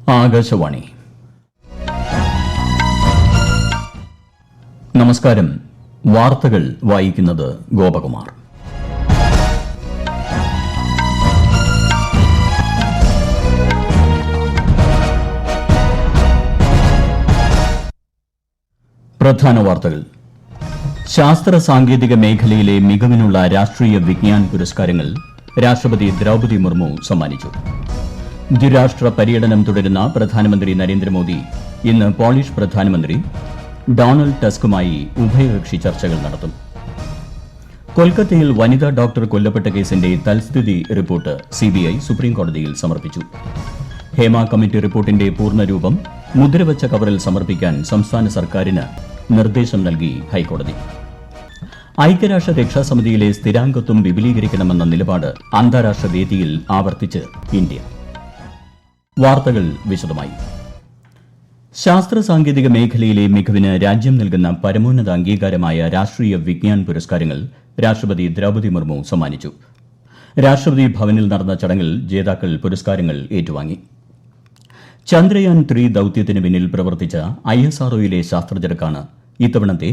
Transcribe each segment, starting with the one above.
ആകാശവാണി. നമസ്കാരം. വാർത്തകൾ വായിക്കുന്നത് ഗോപകുമാർ. പ്രധാന വാർത്തകൾ. ശാസ്ത്ര സാങ്കേതിക മേഖലയിലെ മികവിനുള്ള രാഷ്ട്രീയ വിജ്ഞാൻ പുരസ്കാരങ്ങൾ രാഷ്ട്രപതി ദ്രൌപദി മുർമു സമ്മാനിച്ചു. ദ്വിരാഷ്ട്ര പര്യടനം തുടരുന്ന പ്രധാനമന്ത്രി നരേന്ദ്രമോദി ഇന്ന് പോളിഷ് പ്രധാനമന്ത്രി ഡൊണാൾഡ് ടസ്കുമായി ഉഭയകക്ഷി ചർച്ചകൾ നടത്തും. കൊൽക്കത്തയിൽ വനിതാ ഡോക്ടർ കൊല്ലപ്പെട്ട കേസിന്റെ തൽസ്ഥിതി റിപ്പോർട്ട് സിബിഐ സുപ്രീംകോടതിയിൽ സമർപ്പിച്ചു. ഹേമ കമ്മിറ്റി റിപ്പോർട്ടിന്റെ പൂർണ്ണരൂപം മുദ്രവച്ച കവറിൽ സമർപ്പിക്കാൻ സംസ്ഥാന സർക്കാരിന് നിർദ്ദേശം നൽകി ഹൈക്കോടതി. ഐക്യരാഷ്ട്ര രക്ഷാസമിതിയിലെ സ്ഥിരാംഗത്വം വിപുലീകരിക്കണമെന്ന നിലപാട് അന്താരാഷ്ട്ര വേദിയിൽ ആവർത്തിച്ച് ഇന്ത്യ. വാർത്തകൾ വിശദമായി. ശാസ്ത്ര സാങ്കേതിക മേഖലയിലെ മികവിന് രാജ്യം നൽകുന്ന പരമോന്നത അംഗീകാരമായ രാഷ്ട്രീയ വിജ്ഞാൻ പുരസ്കാരങ്ങൾ രാഷ്ട്രപതി ദ്രൌപദി മുർമു സമ്മാനിച്ചു. രാഷ്ട്രപതി ഭവനിൽ നടന്ന ചടങ്ങിൽ ജേതാക്കൾ പുരസ്കാരങ്ങൾ ഏറ്റുവാങ്ങി. ചന്ദ്രയാൻ 3 ദൌത്യത്തിന് പിന്നിൽ പ്രവർത്തിച്ച ISROയിലെ ശാസ്ത്രജ്ഞർക്കാണ് ഇത്തവണത്തെ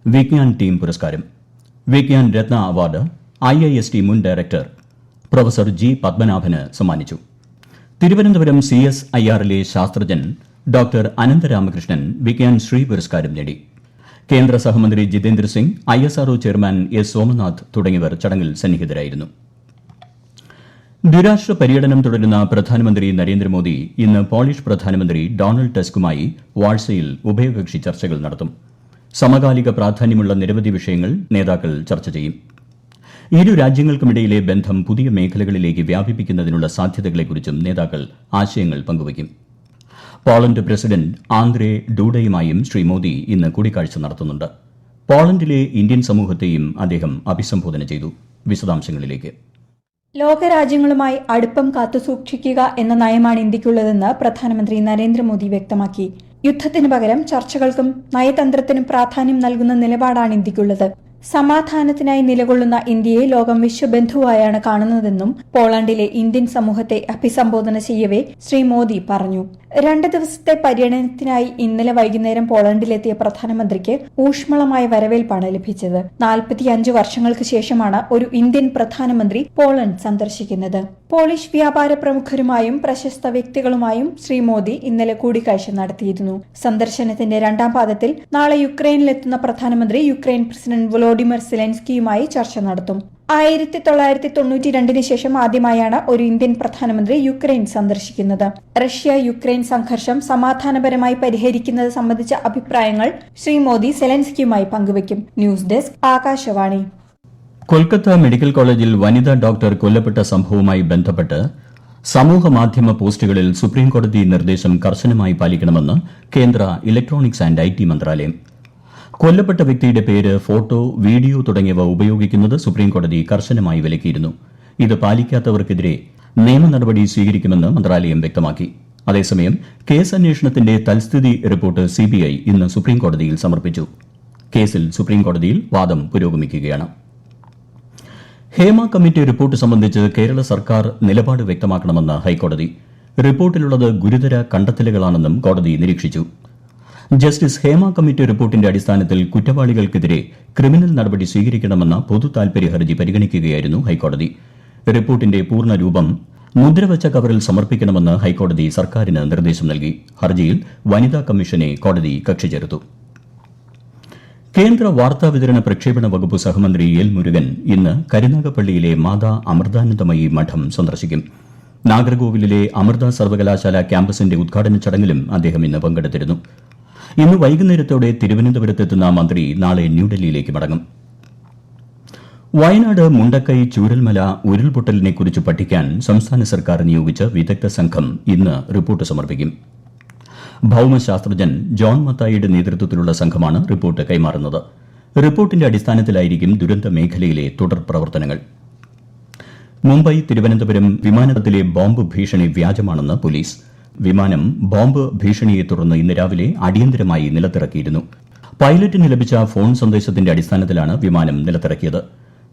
വിജ്ഞാൻ ടീം പുരസ്കാരം. വിജ്ഞാൻ രത്ന അവാർഡ് IIST മുൻ ഡയറക്ടർ പ്രൊഫസർ ജി പത്മനാഭന് സമ്മാനിച്ചു. തിരുവനന്തപുരം CSIRലെ ശാസ്ത്രജ്ഞൻ ഡോക്ടർ അനന്തരാമകൃഷ്ണൻ വിജ്ഞാൻ ശ്രീ പുരസ്കാരം നേടി. കേന്ദ്ര സഹമന്ത്രി Jitendra Singh, ISRO chairman S Somanath തുടങ്ങിയവർ ചടങ്ങിൽ സന്നിഹിതരായിരുന്നു. ദ്വിരാഷ്ട്ര പര്യടനം തുടരുന്ന പ്രധാനമന്ത്രി നരേന്ദ്രമോദി ഇന്ന് പോളിഷ് പ്രധാനമന്ത്രി ഡൊണാൾഡ് ടസ്കുമായി വാഴ്സയിൽ ഉഭയകക്ഷി ചർച്ചകൾ നടത്തും. സമകാലിക പ്രാധാന്യമുള്ള നിരവധി വിഷയങ്ങൾ നേതാക്കൾ ചർച്ച ചെയ്യും. ഇരു രാജ്യങ്ങൾക്കുമിടയിലെ ബന്ധം പുതിയ മേഖലകളിലേക്ക് വ്യാപിപ്പിക്കുന്നതിനുള്ള സാധ്യതകളെക്കുറിച്ചും നേതാക്കൾ ആശയങ്ങൾ പങ്കുവയ്ക്കും. പോളണ്ട് പ്രസിഡന്റ് ആന്ദ്രേ ഡൂഡയുമായും ശ്രീ മോദി ഇന്ന് കൂടിക്കാഴ്ച നടത്തുന്നുണ്ട്. പോളണ്ടിലെ ഇന്ത്യൻ സമൂഹത്തെയും അദ്ദേഹം അഭിസംബോധന ചെയ്തു. വിശദാംശങ്ങളിലേക്ക്. ലോകരാജ്യങ്ങളുമായി അടുപ്പം കാത്തുസൂക്ഷിക്കുക എന്ന നയമാണ് ഇന്ത്യക്കുള്ളതെന്ന് പ്രധാനമന്ത്രി നരേന്ദ്രമോദി വ്യക്തമാക്കി. യുദ്ധത്തിന് പകരം ചർച്ചകൾക്കും നയതന്ത്രത്തിനും പ്രാധാന്യം നൽകുന്ന നിലപാടാണ് ഇന്ത്യക്കുള്ളത്. സമാധാനത്തിനായി നിലകൊള്ളുന്ന ഇന്ത്യയെ ലോകം വിശ്വബന്ധുവായാണ് കാണുന്നതെന്നും പോളണ്ടിലെ ഇന്ത്യൻ സമൂഹത്തെ അഭിസംബോധന ചെയ്യവേ ശ്രീ മോദി പറഞ്ഞു. 2 ദിവസത്തെ പര്യടനത്തിനായി ഇന്നലെ വൈകുന്നേരം പോളണ്ടിലെത്തിയ പ്രധാനമന്ത്രിക്ക് ഊഷ്മളമായ വരവേൽപ്പാണ് ലഭിച്ചത്. 45 വർഷങ്ങൾക്ക് ശേഷമാണ് ഒരു ഇന്ത്യൻ പ്രധാനമന്ത്രി പോളണ്ട് സന്ദർശിക്കുന്നത്. പോളിഷ് വ്യാപാര പ്രമുഖരുമായും പ്രശസ്ത വ്യക്തികളുമായും ശ്രീ മോദി ഇന്നലെ കൂടിക്കാഴ്ച നടത്തിയിരുന്നു. സന്ദർശനത്തിന്റെ 2ാം പാദത്തിൽ നാളെ യുക്രൈനിലെത്തുന്ന പ്രധാനമന്ത്രി യുക്രൈൻ പ്രസിഡന്റ് വൊളോഡിമിർ സെലൻസ്കിയുമായി ചർച്ച നടത്തും. 1992 ശേഷം ആദ്യമായാണ് ഒരു ഇന്ത്യൻ പ്രധാനമന്ത്രി യുക്രൈൻ സന്ദർശിക്കുന്നത്. റഷ്യ യുക്രൈൻ സംഘർഷം സമാധാനപരമായി പരിഹരിക്കുന്നത് സംബന്ധിച്ച അഭിപ്രായങ്ങൾ ശ്രീ മോദി സെലൻസ്കിയുമായി പങ്കുവയ്ക്കും. News desk, Akashvani. Kolkata medical കോളേജിൽ വനിതാ ഡോക്ടർ കൊല്ലപ്പെട്ട സംഭവവുമായി ബന്ധപ്പെട്ട് സമൂഹമാധ്യമ പോസ്റ്റുകളിൽ സുപ്രീംകോടതി നിർദ്ദേശം കർശനമായി പാലിക്കണമെന്ന് കേന്ദ്ര ഇലക്ട്രോണിക്സ് ആന്റ് IT മന്ത്രാലയം. കൊല്ലപ്പെട്ട വ്യക്തിയുടെ പേര്, ഫോട്ടോ, വീഡിയോ തുടങ്ങിയവ ഉപയോഗിക്കുന്നത് സുപ്രീംകോടതി കർശനമായി വിലക്കിയിരുന്നു. ഇത് പാലിക്കാത്തവർക്കെതിരെ നിയമ നടപടി സ്വീകരിക്കുമെന്ന് മന്ത്രാലയം വ്യക്തമാക്കി. അതേസമയം കേസ് അന്വേഷണത്തിന്റെ തൽസ്ഥിതി റിപ്പോർട്ട് CBI ഇന്ന് സുപ്രീംകോടതിയിൽ സമർപ്പിച്ചു. കേസിൽ സുപ്രീംകോടതിയിൽ വാദം പുരോഗമിക്കുകയാണ്. ഹേമ കമ്മിറ്റി റിപ്പോർട്ട് സംബന്ധിച്ച് കേരള സർക്കാർ നിലപാട് വ്യക്തമാക്കണമെന്ന് ഹൈക്കോടതി. റിപ്പോർട്ടിലുള്ളത് ഗുരുതര കണ്ടെത്തലുകളാണെന്നും കോടതി നിരീക്ഷിച്ചു. ജസ്റ്റിസ് ഹേമ കമ്മിറ്റി റിപ്പോർട്ടിന്റെ അടിസ്ഥാനത്തിൽ കുറ്റവാളികൾക്കെതിരെ ക്രിമിനൽ നടപടി സ്വീകരിക്കണമെന്ന പൊതു താൽപര്യ ഹർജി പരിഗണിക്കുകയായിരുന്നു ഹൈക്കോടതി. റിപ്പോർട്ടിന്റെ പൂർണ്ണരൂപം മുദ്രവച്ച കവറിൽ സമർപ്പിക്കണമെന്ന് ഹൈക്കോടതി സർക്കാരിന് നിർദ്ദേശം നൽകി. ഹർജിയിൽ വനിതാ കമ്മീഷനെ കോടതി കക്ഷി ചേർത്തു. കേന്ദ്ര വാർത്താവിതരണ പ്രക്ഷേപണ വകുപ്പ് സഹമന്ത്രി എൽ മുരുകൻ ഇന്ന് കരുനാഗപ്പള്ളിയിലെ മാതാ അമൃതാനന്ദമയി മഠം സന്ദർശിക്കും. നാഗർകോവിലിലെ അമൃത സർവകലാശാല ക്യാമ്പസിന്റെ ഉദ്ഘാടന ചടങ്ങിലും അദ്ദേഹം ഇന്ന് പങ്കെടുത്തിരുന്നു. ഇന്ന് വൈകുന്നേരത്തോടെ തിരുവനന്തപുരത്തെത്തുന്ന മന്ത്രി നാളെ ന്യൂഡൽഹിയിലേക്ക് മടങ്ങും. വയനാട് മുണ്ടക്കൈ ചൂരൽമല ഉരുൾപൊട്ടലിനെക്കുറിച്ച് പഠിക്കാൻ സംസ്ഥാന സർക്കാർ നിയോഗിച്ച വിദഗ്ധ സംഘം ഇന്ന് റിപ്പോർട്ട് സമർപ്പിക്കും. ഭൌമശാസ്ത്രജ്ഞൻ ജോൺ മത്തായിയുടെ നേതൃത്വത്തിലുള്ള സംഘമാണ് റിപ്പോർട്ട് കൈമാറുന്നത്. റിപ്പോർട്ടിന്റെ അടിസ്ഥാനത്തിലായിരിക്കും ദുരന്ത മേഖലയിലെ തുടർ പ്രവർത്തനങ്ങൾ. മുംബൈ തിരുവനന്തപുരം വിമാനത്തിലെ ബോംബ് ഭീഷണി വ്യാജമാണെന്ന് പോലീസ്. വിമാനം ബോംബ് ഭീഷണിയെ തുടർന്ന് ഇന്ന് രാവിലെ അടിയന്തരമായി നിലത്തിറക്കിയിരുന്നു. പൈലറ്റിന് ലഭിച്ച ഫോൺ സന്ദേശത്തിന്റെ അടിസ്ഥാനത്തിലാണ് വിമാനം നിലത്തിറക്കിയത്.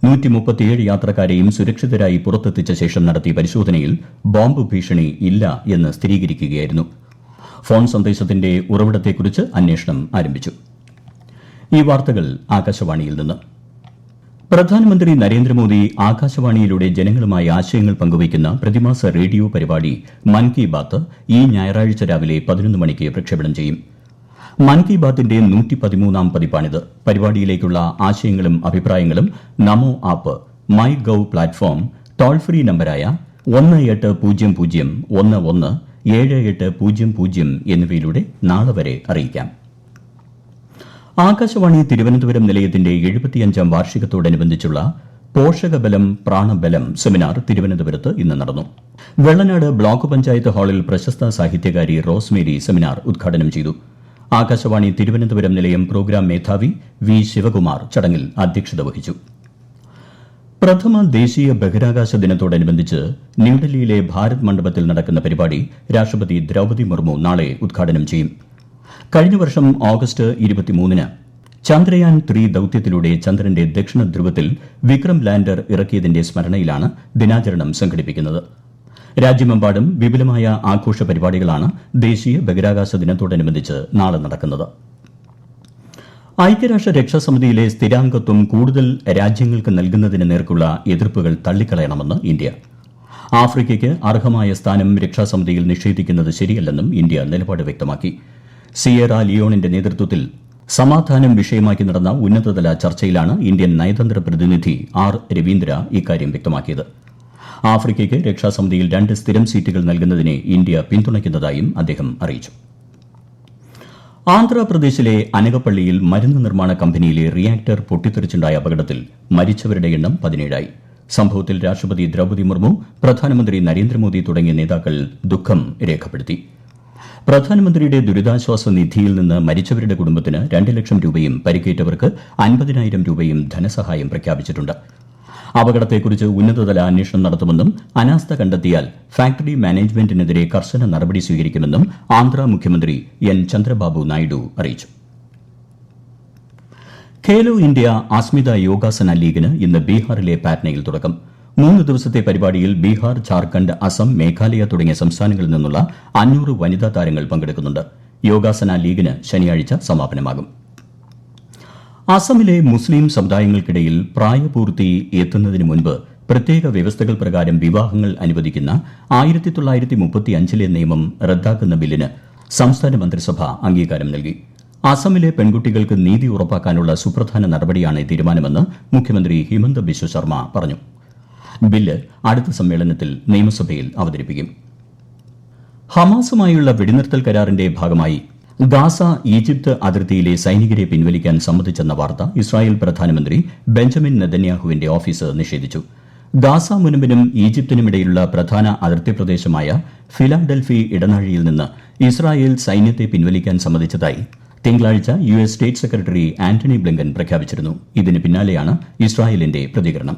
137 യാത്രക്കാരെയും സുരക്ഷിതരായി പുറത്തെത്തിച്ച ശേഷം നടത്തിയ പരിശോധനയിൽ ബോംബ് ഭീഷണി ഇല്ല എന്ന് സ്ഥിരീകരിക്കുകയായിരുന്നു. ഫോൺ സന്ദേശത്തിന്റെ ഉറവിടത്തെക്കുറിച്ച് അന്വേഷണം ആരംഭിച്ചു. ഈ വാർത്തകൾ ആകാശവാണിയിൽ നിന്ന്. പ്രധാനമന്ത്രി നരേന്ദ്രമോദി ആകാശവാണിയിലൂടെ ജനങ്ങളുമായി ആശയങ്ങൾ പങ്കുവയ്ക്കുന്ന പ്രതിമാസ റേഡിയോ പരിപാടി മൻ കി ബാത്ത് ഈ ഞായറാഴ്ച രാവിലെ 11 മണിക്ക് പ്രക്ഷേപണം ചെയ്യും. മൻ കി ബാത്തിന്റെ 113ാം പതിപ്പാണിത്. പരിപാടിയിലേക്കുള്ള ആശയങ്ങളും അഭിപ്രായങ്ങളും NaMo app, my gov platform, toll free നമ്പരായ 1800117800 എന്നിവയിലൂടെ നാളെ വരെ അറിയിക്കാം. ആകാശവാണി തിരുവനന്തപുരം നിലയത്തിന്റെ 75ാം വാർഷികത്തോടനുബന്ധിച്ചുള്ള പോഷകബലം പ്രാണബലം സെമിനാർ തിരുവനന്തപുരത്ത് ഇന്ന് നടന്നു. വെള്ളനാട് ബ്ലോക്ക് പഞ്ചായത്ത് ഹാളിൽ പ്രശസ്ത സാഹിത്യകാരി റോസ്മേരി സെമിനാർ ഉദ്ഘാടനം ചെയ്തു. ആകാശവാണി തിരുവനന്തപുരം നിലയം പ്രോഗ്രാം മേധാവി വി ശിവകുമാർ ചടങ്ങിൽ അധ്യക്ഷത വഹിച്ചു. പ്രഥമ ദേശീയ ബഹിരാകാശ ദിനത്തോടനുബന്ധിച്ച് ന്യൂഡൽഹിയിലെ ഭാരത് മണ്ഡപത്തിൽ നടക്കുന്ന പരിപാടി രാഷ്ട്രപതി ദ്രൌപദി മുർമു നാളെ ഉദ്ഘാടനം ചെയ്യും. കഴിഞ്ഞ വർഷം ഓഗസ്റ്റ് 23-ന് ചന്ദ്രയാൻ 3 ദൌത്യത്തിലൂടെ ചന്ദ്രന്റെ ദക്ഷിണ ധ്രുവത്തിൽ വിക്രം ലാൻഡർ ഇറക്കിയതിന്റെ സ്മരണയിലാണ് ദിനാചരണം സംഘടിപ്പിക്കുന്നത്. രാജ്യമെമ്പാടും വിപുലമായ ആഘോഷ പരിപാടികളാണ് ദേശീയ ബഹിരാകാശ ദിനത്തോടനുബന്ധിച്ച് നാളെ നടക്കുന്നത്. ഐക്യരാഷ്ട്ര രക്ഷാസമിതിയിലെ സ്ഥിരാംഗത്വം കൂടുതൽ രാജ്യങ്ങൾക്ക് നൽകുന്നതിന് നേർക്കുള്ള എതിർപ്പുകൾ തള്ളിക്കളയണമെന്ന് ഇന്ത്യ. ആഫ്രിക്കയ്ക്ക് അർഹമായ സ്ഥാനം രക്ഷാസമിതിയിൽ നിഷേധിക്കുന്നത് ശരിയല്ലെന്നും ഇന്ത്യ നിലപാട് വ്യക്തമാക്കി. സിയേറ ലിയോണിന്റെ നേതൃത്വത്തിൽ സമാധാനം വിഷയമാക്കി നടന്ന ഉന്നതതല ചർച്ചയിലാണ് ഇന്ത്യൻ നയതന്ത്ര പ്രതിനിധി ആർ രവീന്ദ്ര ഇക്കാര്യം വ്യക്തമാക്കിയത്. ആഫ്രിക്കയ്ക്ക് രക്ഷാസമിതിയിൽ 2 സ്ഥിരം സീറ്റുകൾ നൽകുന്നതിനെ ഇന്ത്യ പിന്തുണയ്ക്കുന്നതായും അദ്ദേഹം അറിയിച്ചു. ആന്ധ്രാപ്രദേശിലെ അനകപ്പള്ളിയിൽ മരുന്ന് നിർമ്മാണ കമ്പനിയിലെ റിയാക്ടർ പൊട്ടിത്തെറിച്ചുണ്ടായ അപകടത്തിൽ മരിച്ചവരുടെ എണ്ണം 17ആയി. സംഭവത്തിൽ രാഷ്ട്രപതി ദ്രൌപദി മുർമു, പ്രധാനമന്ത്രി നരേന്ദ്രമോദി തുടങ്ങിയ നേതാക്കൾ ദുഃഖം രേഖപ്പെടുത്തി. പ്രധാനമന്ത്രിയുടെ ദുരിതാശ്വാസ നിധിയിൽ നിന്ന് മരിച്ചവരുടെ കുടുംബത്തിന് 2 ലക്ഷം രൂപയും പരിക്കേറ്റവർക്ക് 50,000 രൂപയും ധനസഹായം പ്രഖ്യാപിച്ചിട്ടുണ്ട്. അപകടത്തെക്കുറിച്ച് ഉന്നതതല അന്വേഷണം നടത്തുമെന്നും അനാസ്ഥ കണ്ടെത്തിയാൽ ഫാക്ടറി മാനേജ്മെന്റിനെതിരെ കർശന നടപടി സ്വീകരിക്കുമെന്നും ആന്ധ്ര മുഖ്യമന്ത്രി എൻ ചന്ദ്രബാബു നായിഡു അറിയിച്ചു. ഖേലോ ഇന്ത്യ അസ്മിത യോഗാസന ലീഗിന് ഇന്ന് ബീഹാറിലെ പാറ്റ്നയിൽ തുടക്കം. 3 ദിവസത്തെ പരിപാടിയിൽ ബീഹാർ, ഝാർഖണ്ഡ്, അസം, മേഘാലയ തുടങ്ങിയ സംസ്ഥാനങ്ങളിൽ നിന്നുള്ള 500 വനിതാ താരങ്ങൾ പങ്കെടുക്കുന്നുണ്ട്. യോഗാസന ലീഗിന് ശനിയാഴ്ച സമാപനമാകും. അസമിലെ മുസ്ലിം സമുദായങ്ങൾക്കിടയിൽ പ്രായപൂർത്തി എത്തുന്നതിന് മുൻപ് പ്രത്യേക വ്യവസ്ഥകൾ പ്രകാരം വിവാഹങ്ങൾ അനുവദിക്കുന്ന 1935 നിയമം റദ്ദാക്കുന്ന ബില്ലിന് സംസ്ഥാന മന്ത്രിസഭ അംഗീകാരം നൽകി. അസമിലെ പെൺകുട്ടികൾക്ക് നീതി ഉറപ്പാക്കാനുള്ള സുപ്രധാന നടപടിയാണ് തീരുമാനമെന്ന് മുഖ്യമന്ത്രി ഹിമന്ത ബിശ്വ ശർമ്മ പറഞ്ഞു. ബില്ല് അടുത്ത സമ്മേളനത്തിൽ നിയമസഭയിൽ അവതരിപ്പിക്കും. ഹമാസുമായുള്ള വെടിനിർത്തൽ കരാറിന്റെ ഭാഗമായി ഗാസ ഈജിപ്ത് അതിർത്തിയിലെ സൈനികരെ പിൻവലിക്കാൻ സമ്മതിച്ചെന്ന വാർത്ത ഇസ്രായേൽ പ്രധാനമന്ത്രി ബെഞ്ചമിൻ നെതന്യാഹുവിന്റെ ഓഫീസ് നിഷേധിച്ചു. ഗാസ മുനമ്പിനും ഈജിപ്തിനുമിടയിലുള്ള പ്രധാന അതിർത്തി പ്രദേശമായ ഫിലാഡൽഫി ഇടനാഴിയിൽ നിന്ന് ഇസ്രായേൽ സൈന്യത്തെ പിൻവലിക്കാൻ സമ്മതിച്ചതായി തിങ്കളാഴ്ച US state secretary Antony Blinken പ്രഖ്യാപിച്ചിരുന്നു. ഇതിന് പിന്നാലെയാണ് ഇസ്രായേലിന്റെ പ്രതികരണം.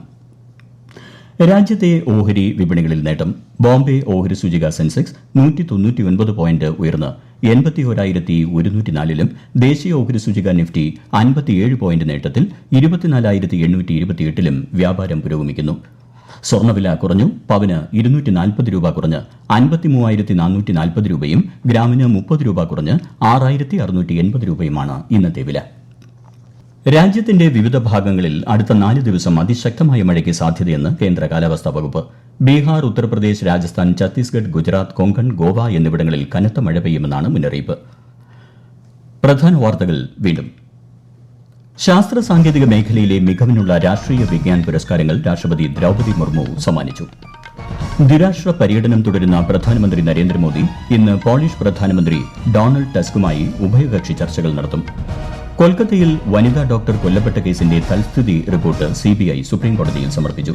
രാജ്യത്തെ ഓഹരി വിപണികളിൽ നേട്ടം. ബോംബെ ഓഹരി സൂചിക സെൻസെക്സ് 199 പോയിന്റ് ഉയർന്ന് 81,104-ലും ദേശീയ ഓഹരി സൂചിക നിഫ്റ്റി 57 പോയിന്റ് നേട്ടത്തിൽ 24,828-ലും വ്യാപാരം പുരോഗമിക്കുന്നു. സ്വർണ്ണവില കുറഞ്ഞു. പവന് 240 രൂപ കുറഞ്ഞ് 53,440 രൂപയും ഗ്രാമിന് 30 രൂപ കുറഞ്ഞ് 6,680 രൂപയുമാണ് ഇന്നത്തെ വില. രാജ്യത്തിന്റെ വിവിധ ഭാഗങ്ങളിൽ അടുത്ത 4 ദിവസം അതിശക്തമായ മഴയ്ക്ക് സാധ്യതയെന്ന് കേന്ദ്ര കാലാവസ്ഥാ വകുപ്പ്. ബീഹാർ, ഉത്തർപ്രദേശ്, രാജസ്ഥാൻ, ഛത്തീസ്ഗഡ്, ഗുജറാത്ത്, കൊങ്കൺ, ഗോവ എന്നിവിടങ്ങളിൽ കനത്ത മഴ പെയ്യുമെന്നാണ് മുന്നറിയിപ്പ്. പ്രധാന വാർത്തകൾ വീണ്ടും. ശാസ്ത്ര സാങ്കേതിക മേഖലയിലെ മികവിനുള്ള രാഷ്ട്രീയ വിജ്ഞാൻ പുരസ്കാരങ്ങൾ രാഷ്ട്രപതി ദ്രൌപദി മുർമു സമ്മാനിച്ചു. ദ്വിരാഷ്ട്ര പര്യടനം തുടരുന്ന പ്രധാനമന്ത്രി നരേന്ദ്രമോദി ഇന്ന് പോളിഷ് പ്രധാനമന്ത്രി ഡൊണാൾഡ് ടസ്കുമായി ഉഭയകക്ഷി ചർച്ചകൾ നടത്തും. കൊൽക്കത്തയിൽ വനിതാ ഡോക്ടർ കൊല്ലപ്പെട്ട കേസിന്റെ തൽസ്ഥിതി റിപ്പോർട്ട് CBI സുപ്രീംകോടതിയിൽ സമർപ്പിച്ചു.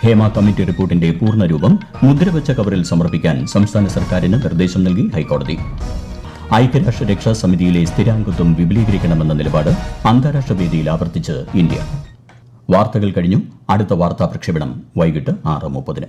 ഹേമ കമ്മിറ്റി റിപ്പോർട്ടിന്റെ പൂർണ്ണരൂപം മുദ്രവച്ച കവറിൽ സമർപ്പിക്കാൻ സംസ്ഥാന സർക്കാരിന് നിർദ്ദേശം നൽകി ഹൈക്കോടതി. ഐക്യരാഷ്ട്ര രക്ഷാസമിതിയിലെ സ്ഥിരാംഗത്വം വിപുലീകരിക്കണമെന്ന നിലപാട് അന്താരാഷ്ട്ര വേദിയിൽ ആവർത്തിച്ച് ഇന്ത്യ. വാർത്തകൾ കഴിഞ്ഞു. അടുത്ത വാർത്താ പ്രക്ഷേപണം വൈകിട്ട് 6:30.